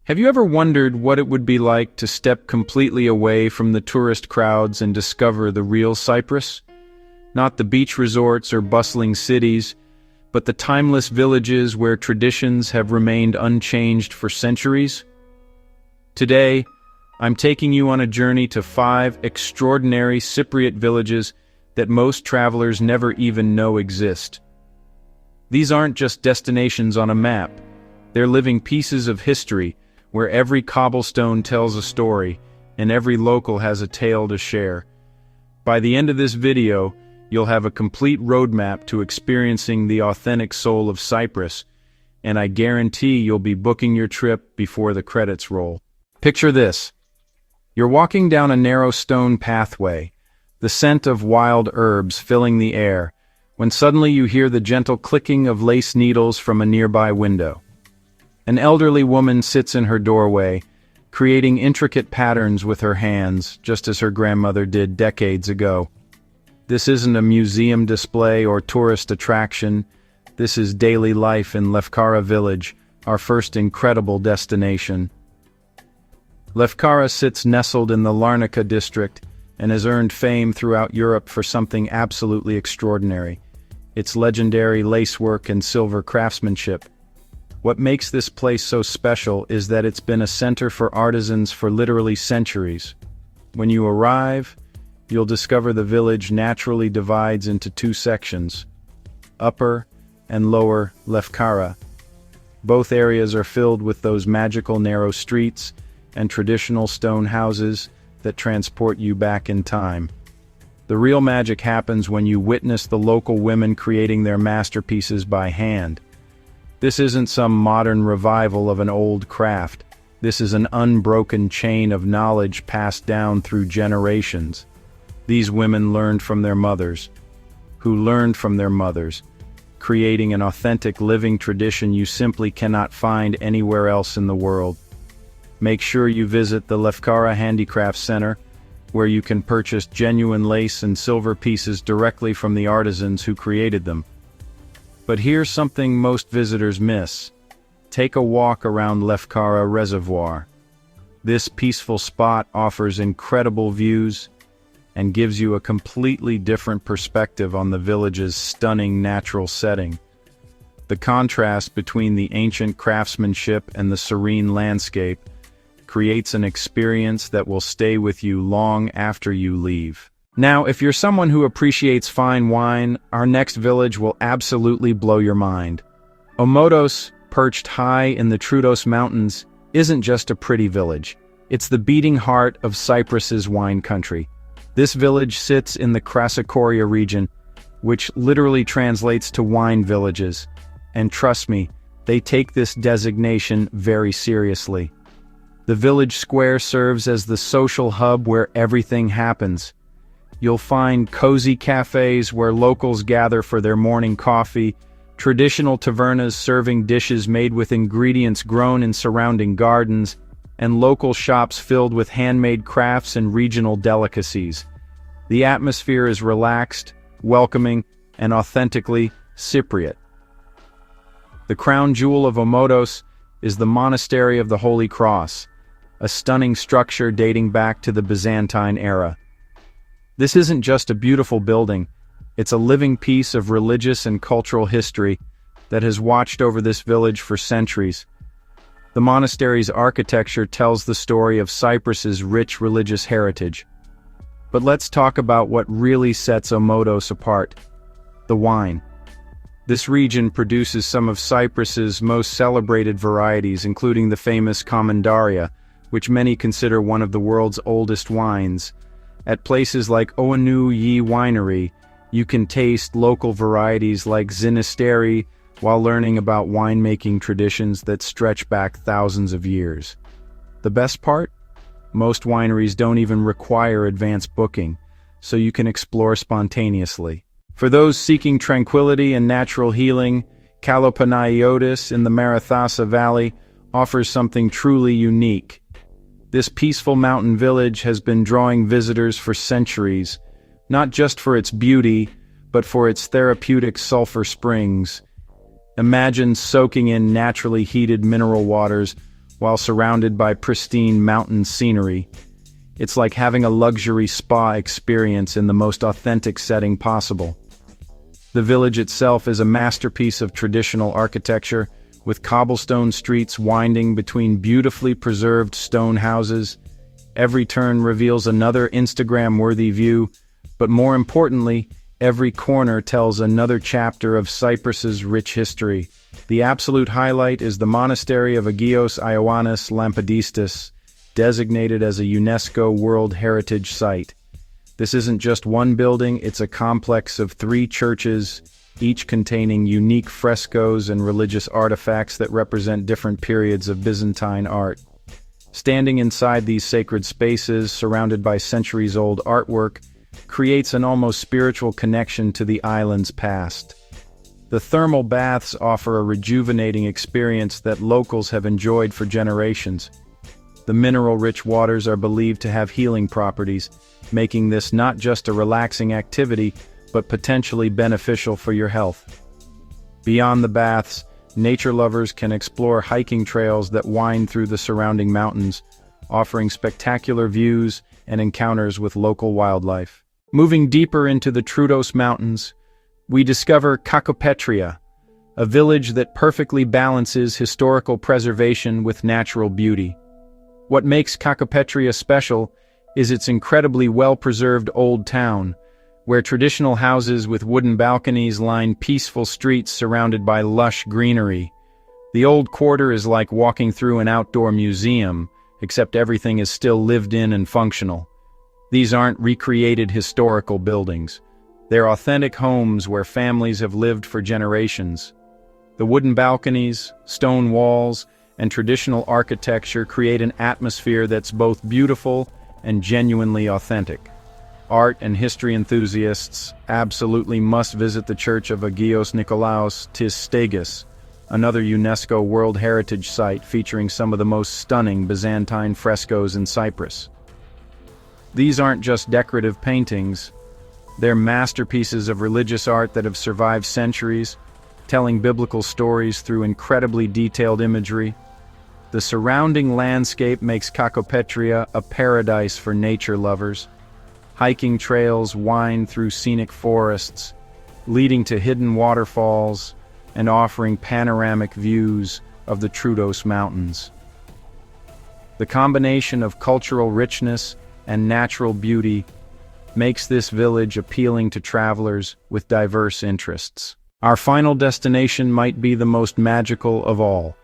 Have you ever wondered what it would be like to step completely away from the tourist crowds and discover the real Cyprus? Not the beach resorts or bustling cities, but the timeless villages where traditions have remained unchanged for centuries? Today, I'm taking you on a journey to 5 extraordinary Cypriot villages that most travelers never even know exist. These aren't just destinations on a map. They're living pieces of history where every cobblestone tells a story and every local has a tale to share. By the end of this video, you'll have a complete roadmap to experiencing the authentic soul of Cyprus, and I guarantee you'll be booking your trip before the credits roll. Picture this. You're walking down a narrow stone pathway, the scent of wild herbs filling the air, when suddenly you hear the gentle clicking of lace needles from a nearby window. An elderly woman sits in her doorway, creating intricate patterns with her hands, just as her grandmother did decades ago. This isn't a museum display or tourist attraction. This is daily life in Lefkara village, our first incredible destination. Lefkara sits nestled in the Larnaca district and has earned fame throughout Europe for something absolutely extraordinary: its legendary lacework and silver craftsmanship. What makes this place so special is that it's been a center for artisans for literally centuries. When you arrive, you'll discover the village naturally divides into 2 sections: Upper and Lower Lefkara. Both areas are filled with those magical narrow streets and traditional stone houses that transport you back in time. The real magic happens when you witness the local women creating their masterpieces by hand. This isn't some modern revival of an old craft. This is an unbroken chain of knowledge passed down through generations. These women learned from their mothers, who learned from their mothers, creating an authentic living tradition you simply cannot find anywhere else in the world. Make sure you visit the Lefkara Handicraft Center, where you can purchase genuine lace and silver pieces directly from the artisans who created them. But here's something most visitors miss. Take a walk around Lefkara Reservoir. This peaceful spot offers incredible views and gives you a completely different perspective on the village's stunning natural setting. The contrast between the ancient craftsmanship and the serene landscape creates an experience that will stay with you long after you leave. Now, if you're someone who appreciates fine wine, our next village will absolutely blow your mind. Omodos, perched high in the Troodos Mountains, isn't just a pretty village. It's the beating heart of Cyprus's wine country. This village sits in the Crassicoria region, which literally translates to wine villages. And trust me, they take this designation very seriously. The village square serves as the social hub where everything happens. You'll find cozy cafes where locals gather for their morning coffee, traditional tavernas serving dishes made with ingredients grown in surrounding gardens, and local shops filled with handmade crafts and regional delicacies. The atmosphere is relaxed, welcoming, and authentically Cypriot. The crown jewel of Omodos is the Monastery of the Holy Cross, a stunning structure dating back to the Byzantine era. This isn't just a beautiful building, it's a living piece of religious and cultural history that has watched over this village for centuries. The monastery's architecture tells the story of Cyprus's rich religious heritage. But let's talk about what really sets Omodos apart: the wine. This region produces some of Cyprus's most celebrated varieties, including the famous Commendaria, which many consider one of the world's oldest wines. At places like Oanu Yi Winery, you can taste local varieties like Zinisteri while learning about winemaking traditions that stretch back thousands of years. The best part? Most wineries don't even require advance booking, so you can explore spontaneously. For those seeking tranquility and natural healing, Kalopanaiotis in the Marathasa Valley offers something truly unique. This peaceful mountain village has been drawing visitors for centuries, not just for its beauty, but for its therapeutic sulfur springs. Imagine soaking in naturally heated mineral waters while surrounded by pristine mountain scenery. It's like having a luxury spa experience in the most authentic setting possible. The village itself is a masterpiece of traditional architecture, with cobblestone streets winding between beautifully preserved stone houses. Every turn reveals another Instagram-worthy view, but more importantly, every corner tells another chapter of Cyprus's rich history. The absolute highlight is the monastery of Agios Ioannis Lampadistis, designated as a UNESCO World Heritage Site. This isn't just one building, it's a complex of 3 churches, each containing unique frescoes and religious artifacts that represent different periods of Byzantine art. Standing inside these sacred spaces, surrounded by centuries-old artwork, creates an almost spiritual connection to the island's past. The thermal baths offer a rejuvenating experience that locals have enjoyed for generations. The mineral-rich waters are believed to have healing properties, making this not just a relaxing activity, but potentially beneficial for your health. Beyond the baths, nature lovers can explore hiking trails that wind through the surrounding mountains, offering spectacular views and encounters with local wildlife. Moving deeper into the Troodos Mountains, we discover Kakopetria, a village that perfectly balances historical preservation with natural beauty. What makes Kakopetria special is its incredibly well-preserved old town, where traditional houses with wooden balconies line peaceful streets surrounded by lush greenery. The old quarter is like walking through an outdoor museum, except everything is still lived in and functional. These aren't recreated historical buildings. They're authentic homes where families have lived for generations. The wooden balconies, stone walls, and traditional architecture create an atmosphere that's both beautiful and genuinely authentic. Art and history enthusiasts absolutely must visit the Church of Agios Nikolaos tis Stagis, another UNESCO World Heritage Site featuring some of the most stunning Byzantine frescoes in Cyprus. These aren't just decorative paintings, they're masterpieces of religious art that have survived centuries, telling biblical stories through incredibly detailed imagery. The surrounding landscape makes Kakopetria a paradise for nature lovers. Hiking trails wind through scenic forests, leading to hidden waterfalls and offering panoramic views of the Troodos Mountains. The combination of cultural richness and natural beauty makes this village appealing to travelers with diverse interests. Our final destination might be the most magical of all.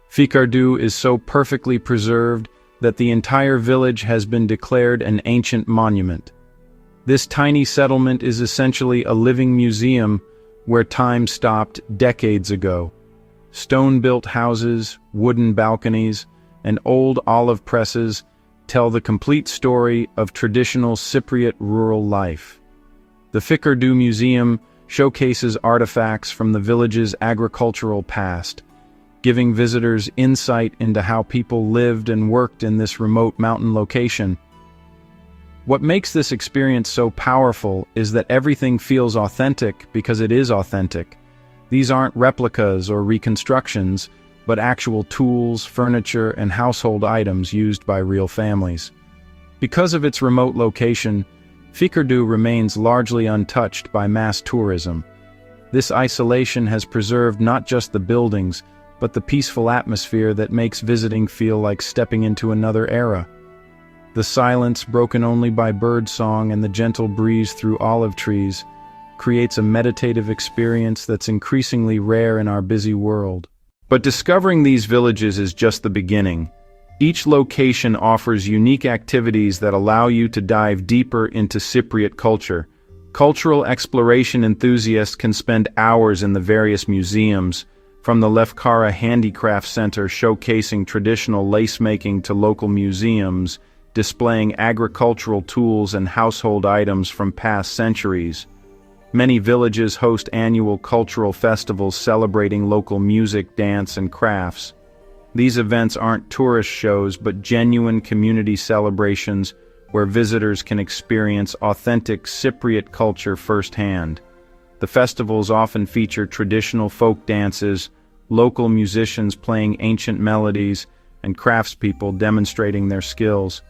Fikardu is so perfectly preserved that the entire village has been declared an ancient monument. This tiny settlement is essentially a living museum where time stopped decades ago. Stone-built houses, wooden balconies, and old olive presses tell the complete story of traditional Cypriot rural life. The Fikardu Museum showcases artifacts from the village's agricultural past, giving visitors insight into how people lived and worked in this remote mountain location. What makes this experience so powerful is that everything feels authentic because it is authentic. These aren't replicas or reconstructions, but actual tools, furniture, and household items used by real families. Because of its remote location, Fikardu remains largely untouched by mass tourism. This isolation has preserved not just the buildings, but the peaceful atmosphere that makes visiting feel like stepping into another era. The silence, broken only by birdsong and the gentle breeze through olive trees, creates a meditative experience that's increasingly rare in our busy world. But discovering these villages is just the beginning. Each location offers unique activities that allow you to dive deeper into Cypriot culture. Cultural exploration enthusiasts can spend hours in the various museums, from the Lefkara Handicraft Center showcasing traditional lace-making to local museums, displaying agricultural tools and household items from past centuries. Many villages host annual cultural festivals celebrating local music, dance, and crafts. These events aren't tourist shows, but genuine community celebrations where visitors can experience authentic Cypriot culture firsthand. The festivals often feature traditional folk dances, local musicians playing ancient melodies, and craftspeople demonstrating their skills.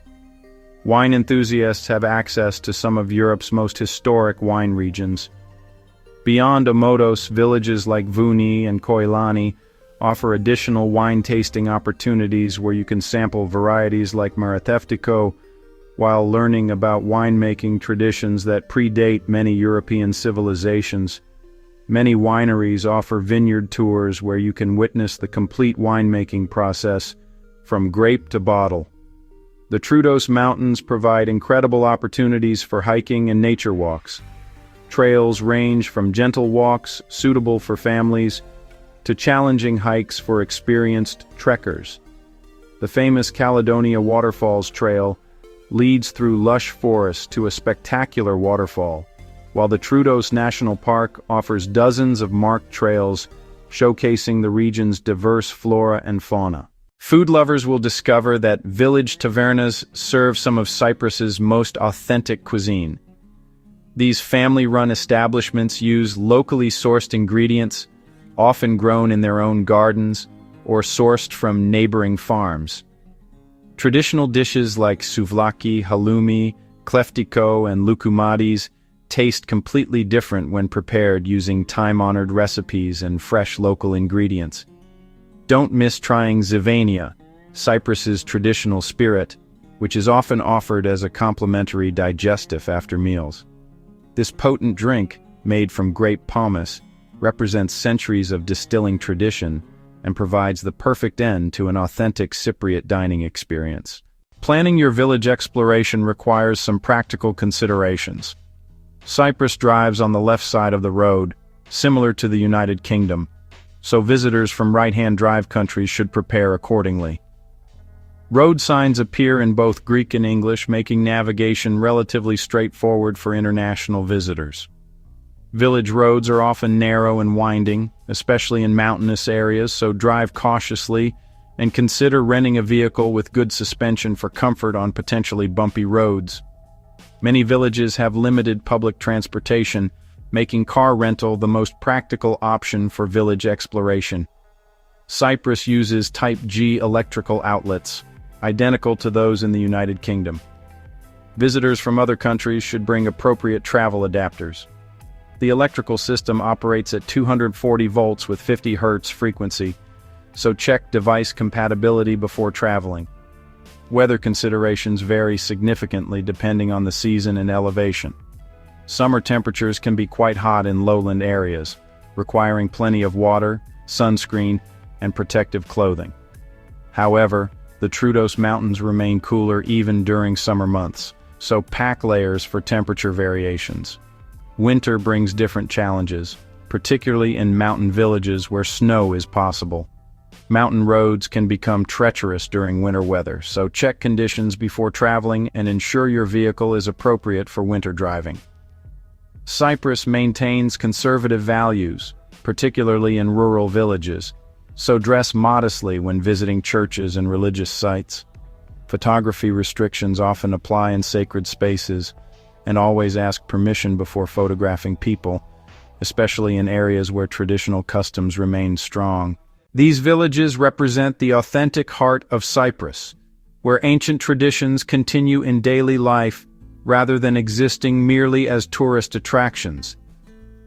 Wine enthusiasts have access to some of Europe's most historic wine regions. Beyond Omodos, villages like Vouni and Koilani offer additional wine-tasting opportunities where you can sample varieties like Maratheftico while learning about winemaking traditions that predate many European civilizations. Many wineries offer vineyard tours where you can witness the complete winemaking process from grape to bottle. The Troodos Mountains provide incredible opportunities for hiking and nature walks. Trails range from gentle walks suitable for families to challenging hikes for experienced trekkers. The famous Caledonia Waterfalls Trail leads through lush forests to a spectacular waterfall, while the Troodos National Park offers dozens of marked trails showcasing the region's diverse flora and fauna. Food lovers will discover that village tavernas serve some of Cyprus's most authentic cuisine. These family-run establishments use locally sourced ingredients, often grown in their own gardens or sourced from neighboring farms. Traditional dishes like souvlaki, halloumi, kleftiko, and loukoumades taste completely different when prepared using time-honored recipes and fresh local ingredients. Don't miss trying zivania, Cyprus's traditional spirit, which is often offered as a complimentary digestif after meals. This potent drink, made from grape pomace, represents centuries of distilling tradition and provides the perfect end to an authentic Cypriot dining experience. Planning your village exploration requires some practical considerations. Cyprus drives on the left side of the road, similar to the United Kingdom, so visitors from right-hand drive countries should prepare accordingly. Road signs appear in both Greek and English, making navigation relatively straightforward for international visitors. Village roads are often narrow and winding, especially in mountainous areas, so drive cautiously and consider renting a vehicle with good suspension for comfort on potentially bumpy roads. Many villages have limited public transportation, making car rental the most practical option for village exploration. Cyprus uses Type G electrical outlets, identical to those in the United Kingdom. Visitors from other countries should bring appropriate travel adapters. The electrical system operates at 240 volts with 50 Hz frequency, so check device compatibility before traveling. Weather considerations vary significantly depending on the season and elevation. Summer temperatures can be quite hot in lowland areas, requiring plenty of water, sunscreen, and protective clothing. However, the Troodos Mountains remain cooler even during summer months, so pack layers for temperature variations. Winter brings different challenges, particularly in mountain villages where snow is possible. Mountain roads can become treacherous during winter weather, so check conditions before traveling and ensure your vehicle is appropriate for winter driving. Cyprus maintains conservative values, particularly in rural villages, so dress modestly when visiting churches and religious sites. Photography restrictions often apply in sacred spaces, and always ask permission before photographing people, especially in areas where traditional customs remain strong. These villages represent the authentic heart of Cyprus, where ancient traditions continue in daily life rather than existing merely as tourist attractions.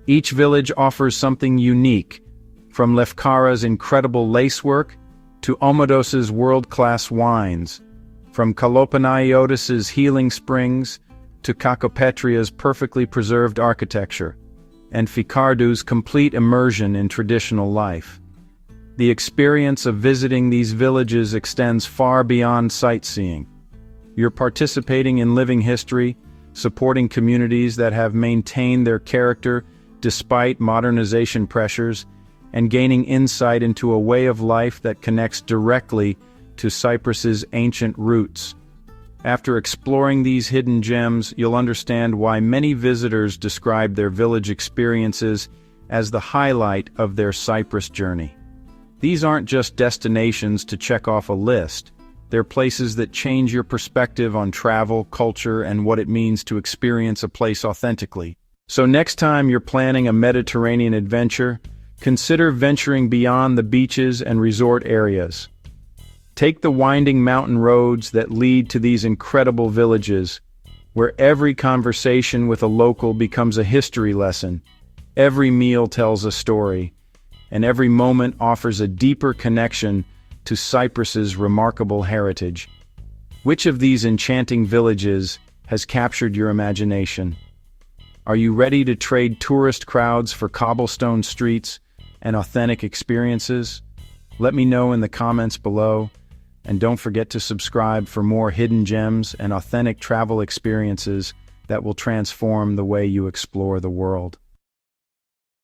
Each village offers something unique, from Lefkara's incredible lacework to Omodos's world-class wines, from Kalopanaiotis's healing springs to Kakopetria's perfectly preserved architecture, and Fikardu's complete immersion in traditional life. The experience of visiting these villages extends far beyond sightseeing. You're participating in living history, supporting communities that have maintained their character despite modernization pressures, and gaining insight into a way of life that connects directly to Cyprus's ancient roots. After exploring these hidden gems, you'll understand why many visitors describe their village experiences as the highlight of their Cyprus journey. These aren't just destinations to check off a list. They're places that change your perspective on travel, culture, and what it means to experience a place authentically. So next time you're planning a Mediterranean adventure, consider venturing beyond the beaches and resort areas. Take the winding mountain roads that lead to these incredible villages, where every conversation with a local becomes a history lesson. Every meal tells a story, and every moment offers a deeper connection to Cyprus's remarkable heritage. Which of these enchanting villages has captured your imagination? Are you ready to trade tourist crowds for cobblestone streets and authentic experiences? Let me know in the comments below, and don't forget to subscribe for more hidden gems and authentic travel experiences that will transform the way you explore the world.